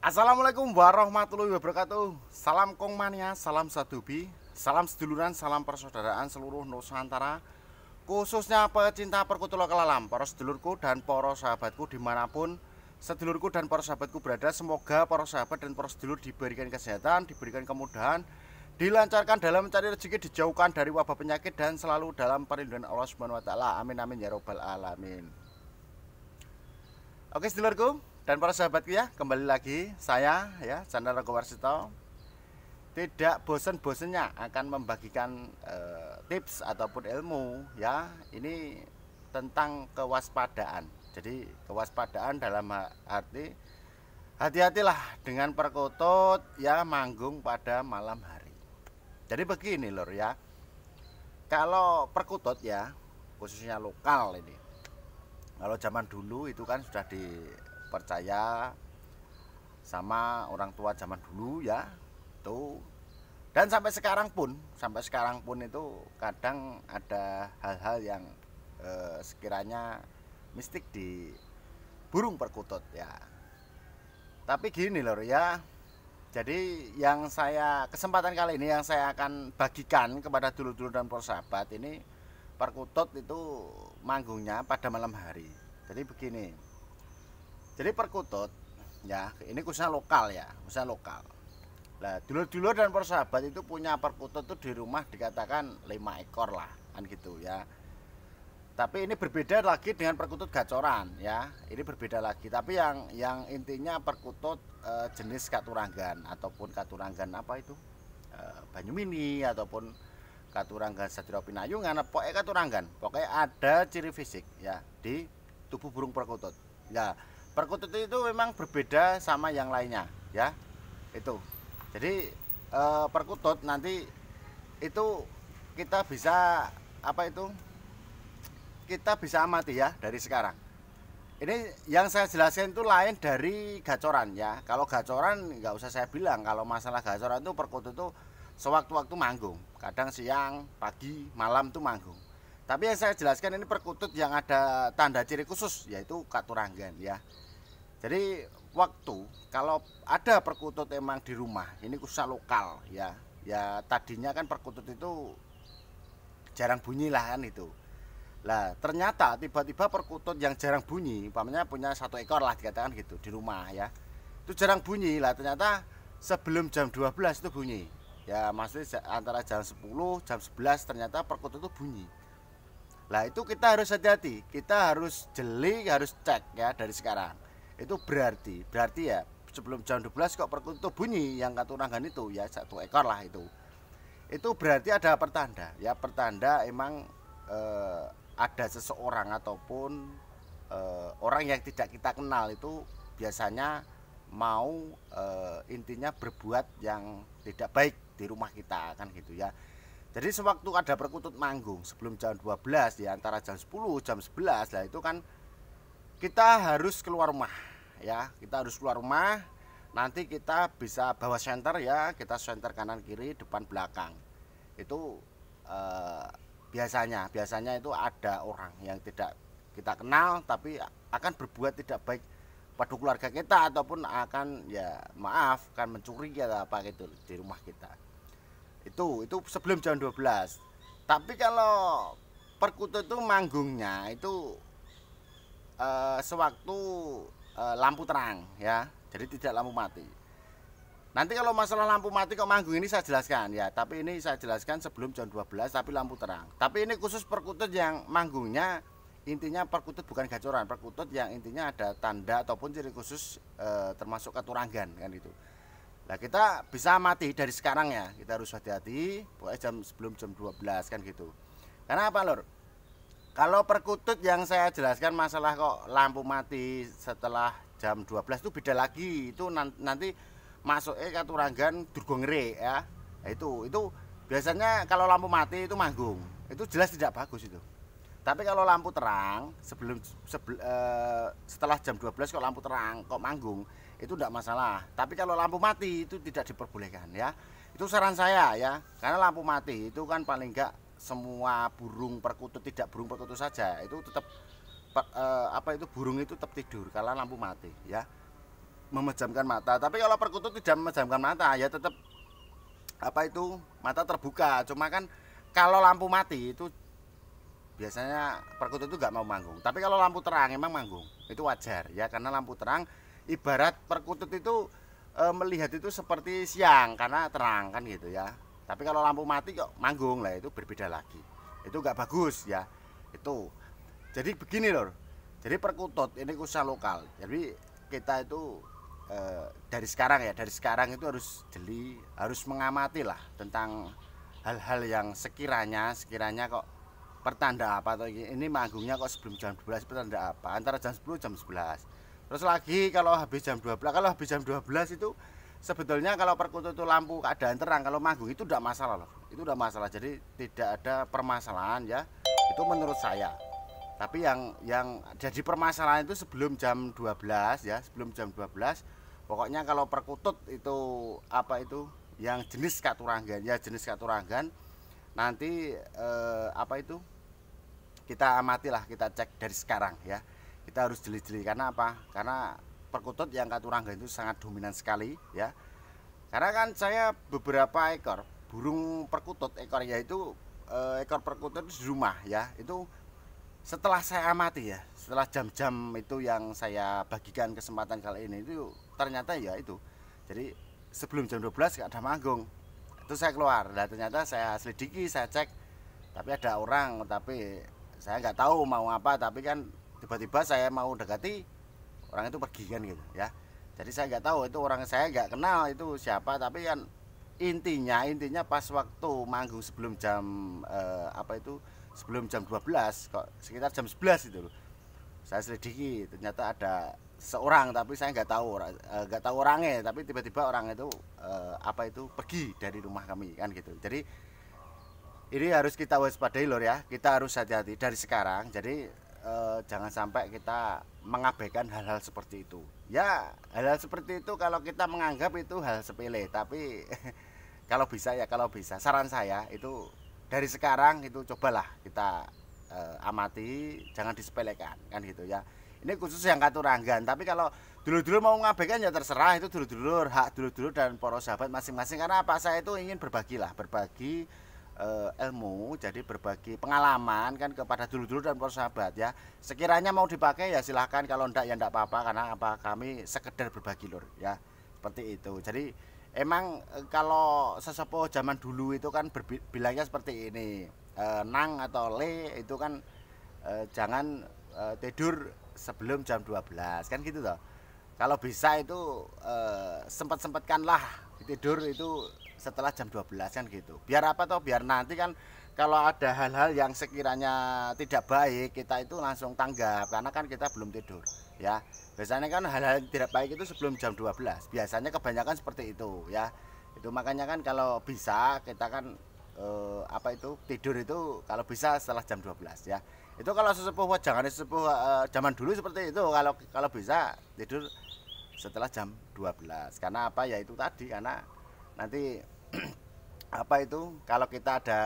Assalamualaikum warahmatullahi wabarakatuh. Salam Kong Mania, salam Sadubi, salam seduluran, salam persaudaraan seluruh Nusantara, khususnya pecinta perkutut lokal alam, para sedulurku dan para sahabatku dimanapun sedulurku dan para sahabatku berada. Semoga para sahabat dan para sedulur diberikan kesehatan, diberikan kemudahan, dilancarkan dalam mencari rezeki, dijauhkan dari wabah penyakit, dan selalu dalam perlindungan Allah Subhanahu wa taala. Amin amin ya robbal alamin. Oke sedulurku dan para sahabatku ya, kembali lagi saya ya Chandra Rago Warsito. Tidak bosan-bosannya akan membagikan tips ataupun ilmu ya. Ini tentang kewaspadaan. Jadi kewaspadaan dalam arti hati-hatilah dengan perkutut ya manggung pada malam hari. Jadi begini lor ya. Kalau perkutut ya khususnya lokal ini, kalau zaman dulu itu kan sudah dipercaya sama orang tua zaman dulu ya. Tuh. Dan sampai sekarang pun itu kadang ada hal-hal yang sekiranya mistik di burung perkutut ya. Tapi gini loh ya. Jadi yang saya kesempatan kali ini yang saya akan bagikan kepada dulur-dulur dan para sahabat ini, perkutut itu manggungnya pada malam hari. Jadi begini. Jadi perkutut ya, ini khususnya lokal ya, khususnya lokal. Nah, dulur-dulur dan para sahabat itu punya perkutut tuh di rumah dikatakan 5 ekor lah, kan gitu ya. Tapi ini berbeda lagi dengan perkutut gacoran ya. Ini berbeda lagi. Tapi yang intinya perkutut jenis katuranggan ataupun katuranggan apa itu? Banyumini ataupun katuranggan Sadira Pinayungan, pokoknya katuranggan. Pokoknya ada ciri fisik ya di tubuh burung perkutut. Ya, perkutut itu memang berbeda sama yang lainnya ya. Itu. Jadi perkutut nanti itu kita bisa apa itu? Kita bisa amati ya dari sekarang. Ini yang saya jelaskan itu lain dari gacoran ya. Kalau gacoran nggak usah saya bilang. Kalau masalah gacoran itu perkutut itu sewaktu-waktu manggung. Kadang siang, pagi, malam tuh manggung. Tapi yang saya jelaskan ini perkutut yang ada tanda ciri khusus, yaitu katuranggan ya. Jadi waktu kalau ada perkutut emang di rumah, ini khususnya lokal ya. Ya tadinya kan perkutut itu jarang bunyi lah kan itu. Lah ternyata tiba-tiba perkutut yang jarang bunyi, umpamanya punya 1 ekor lah dikatakan gitu di rumah ya. Itu jarang bunyi lah, ternyata sebelum jam 12 itu bunyi. Ya maksudnya antara jam 10 jam 11 ternyata perkutut itu bunyi. Lah itu kita harus hati-hati, kita harus jeli, harus cek ya dari sekarang. Itu berarti ya sebelum jam 12 kok perkutut itu bunyi yang katuranggan itu ya 1 ekor lah itu. Itu berarti ada pertanda ya, pertanda emang ada seseorang ataupun orang yang tidak kita kenal itu biasanya mau intinya berbuat yang tidak baik di rumah kita kan gitu ya. Jadi sewaktu ada perkutut manggung sebelum jam 12 ya, antara jam 10 jam 11 lah itu kan kita harus keluar rumah ya. Kita harus keluar rumah. Nanti kita bisa bawa senter ya, kita senter kanan kiri depan belakang. Itu biasanya itu ada orang yang tidak kita kenal tapi akan berbuat tidak baik pada keluarga kita ataupun akan ya maaf kan mencuri atau apa gitu di rumah kita. Itu sebelum jam 12. Tapi kalau perkutut itu manggungnya itu sewaktu lampu terang ya. Jadi tidak lampu mati. Nanti kalau masalah lampu mati kok manggung ini saya jelaskan ya. Tapi ini saya jelaskan sebelum jam 12 tapi lampu terang. Tapi ini khusus perkutut yang manggungnya intinya perkutut bukan gacoran, perkutut yang intinya ada tanda ataupun ciri khusus termasuk katuranggan kan itu. Nah kita bisa amati dari sekarang ya, kita harus hati-hati pokoknya sebelum jam 12 kan gitu. Karena apa lor? Kalau perkutut yang saya jelaskan masalah kok lampu mati setelah jam 12 itu beda lagi. Itu nanti masuknya katuranggan durga ngere ya. Nah, itu biasanya kalau lampu mati itu manggung. Itu jelas tidak bagus itu. Tapi kalau lampu terang setelah jam 12 kok lampu terang kok manggung, itu tidak masalah. Tapi kalau lampu mati itu tidak diperbolehkan ya. Itu saran saya ya. Karena lampu mati itu kan paling enggak semua burung perkutut, tidak burung perkutut saja, itu tetap burung itu tetap tidur kalau lampu mati ya. memejamkan mata. Tapi kalau perkutut tidak memejamkan mata, ya tetap apa itu mata terbuka. Cuma kan kalau lampu mati itu biasanya perkutut itu nggak mau manggung. Tapi kalau lampu terang emang manggung, itu wajar ya, karena lampu terang ibarat perkutut itu melihat itu seperti siang karena terang kan gitu ya. Tapi kalau lampu mati kok manggung lah, itu berbeda lagi. Itu nggak bagus ya. Itu. Jadi begini loh. Jadi perkutut ini khususnya lokal. Jadi kita itu dari sekarang itu harus jeli, harus mengamati lah tentang hal-hal yang sekiranya kok pertanda apa atau ini manggungnya kok sebelum jam 12 pertanda apa, antara jam 10 jam 11. Terus lagi kalau habis jam 12, kalau habis jam 12 itu sebetulnya kalau perkutut itu lampu keadaan terang, kalau manggung itu tidak masalah loh. Itu udah masalah. Jadi tidak ada permasalahan ya. Itu menurut saya. Tapi yang jadi permasalahan itu sebelum jam 12 ya, sebelum jam 12. Pokoknya kalau perkutut itu apa itu yang jenis katuranggan ya, jenis katuranggan nanti apa itu kita amatilah, kita cek dari sekarang ya. Kita harus jeli-jeli karena apa? Karena perkutut yang katurangga itu sangat dominan sekali ya. Karena kan saya beberapa ekor burung perkutut, ekornya itu ekor perkutut di rumah ya. Itu setelah saya amati ya, setelah jam-jam itu yang saya bagikan kesempatan kali ini, itu ternyata ya itu. Jadi sebelum jam 12 gak ada manggung. Itu saya keluar. Nah, ternyata saya selidiki, saya cek. Tapi ada orang, tapi saya nggak tahu mau apa, tapi kan tiba-tiba saya mau dekati, orang itu pergi kan gitu ya. Jadi saya nggak tahu itu orang, saya nggak kenal itu siapa, tapi kan intinya pas waktu manggung sebelum jam apa itu sebelum jam 12 kok sekitar jam 11 itu loh. Saya selidiki ternyata ada seorang, tapi saya nggak tahu orangnya, tapi tiba-tiba orang itu apa itu pergi dari rumah kami kan gitu. Jadi ini harus kita waspadai lor ya, kita harus hati-hati dari sekarang. Jadi jangan sampai kita mengabaikan hal-hal seperti itu ya. Hal-hal seperti itu kalau kita menganggap itu hal sepele, tapi kalau bisa saran saya itu dari sekarang itu cobalah kita amati, jangan disepelekan kan gitu ya. Ini khusus yang katuranggan, tapi kalau dulur-dulur mau mengabaikan ya terserah, itu dulur-dulur, hak dulur-dulur dan para sahabat masing-masing. Karena apa, saya itu ingin berbagi ilmu, jadi berbagi pengalaman kan kepada dulur-dulur dan para sahabat ya. Sekiranya mau dipakai ya silahkan, kalau enggak ya enggak apa-apa, karena apa, kami sekedar berbagi lur ya, seperti itu. Jadi emang kalau sesepuh zaman dulu itu kan bilangnya seperti ini, nang atau le itu kan jangan tidur sebelum jam 12 kan gitu toh. Kalau bisa itu sempat-sempatkanlah tidur itu setelah jam 12 kan gitu. Biar apa toh, biar nanti kan kalau ada hal-hal yang sekiranya tidak baik kita itu langsung tanggap, karena kan kita belum tidur ya. Biasanya kan hal-hal tidak baik itu sebelum jam 12. Biasanya kebanyakan seperti itu ya. Itu makanya kan kalau bisa kita kan apa itu tidur itu kalau bisa setelah jam 12 ya. Itu kalau sesepuh jangan sesepuh zaman dulu seperti itu, kalau bisa tidur setelah jam 12. Karena apa ya, itu tadi, karena nanti apa itu kalau kita ada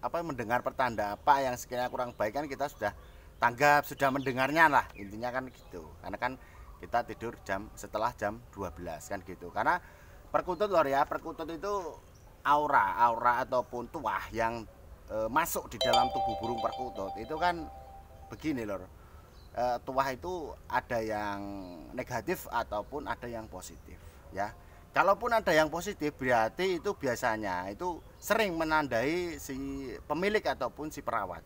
apa mendengar pertanda apa yang sekiranya kurang baik kan kita sudah tanggap, sudah mendengarnya lah, intinya kan gitu. Karena kan kita tidur setelah jam 12 kan gitu. Karena perkutut lor ya, perkutut itu aura ataupun tuah yang masuk di dalam tubuh burung perkutut itu kan begini lor. Tuah itu ada yang negatif ataupun ada yang positif ya. Kalaupun ada yang positif berarti itu biasanya itu sering menandai si pemilik ataupun si perawat.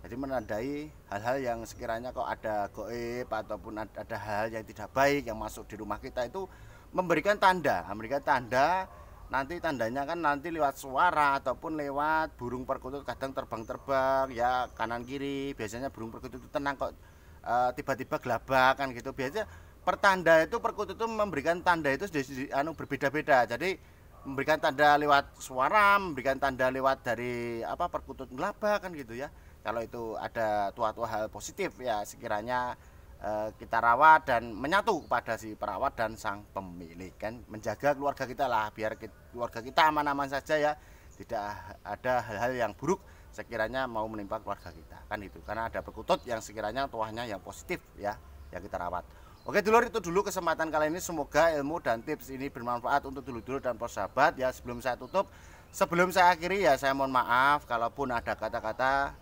Jadi menandai hal-hal yang sekiranya kok ada goib ataupun ada hal yang tidak baik yang masuk di rumah kita, itu memberikan tanda, nanti tandanya kan nanti lewat suara ataupun lewat burung perkutut kadang terbang-terbang ya kanan kiri. Biasanya burung perkutut itu tenang kok tiba-tiba gelabak kan gitu. Biasanya pertanda itu perkutut itu memberikan tanda itu berbeda-beda. Jadi memberikan tanda lewat suara, memberikan tanda lewat dari apa perkutut gelabak kan gitu ya. Kalau itu ada tua-tua hal positif ya sekiranya kita rawat dan menyatu kepada si perawat dan sang pemilik kan, menjaga keluarga kita lah, biar keluarga kita aman-aman saja ya, tidak ada hal-hal yang buruk sekiranya mau menimpa keluarga kita kan itu. Karena ada perkutut yang sekiranya tuahnya yang positif ya, yang kita rawat. Oke dulur, itu dulu kesempatan kali ini. Semoga ilmu dan tips ini bermanfaat untuk dulur-dulur dan persahabat ya. Sebelum saya tutup, sebelum saya akhiri ya, saya mohon maaf kalaupun ada kata-kata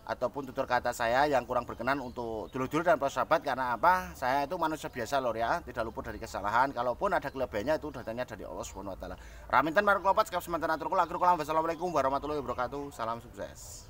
ataupun tutur kata saya yang kurang berkenan untuk dulur-dulur dan persahabat. Karena apa? Saya itu manusia biasa lor ya, tidak luput dari kesalahan. Kalaupun ada kelebihannya itu datangnya dari Allah Subhanahu wa taala. Raminten marang klopat sekap semanten atur kula. Assalamualaikum warahmatullahi wabarakatuh. Salam sukses.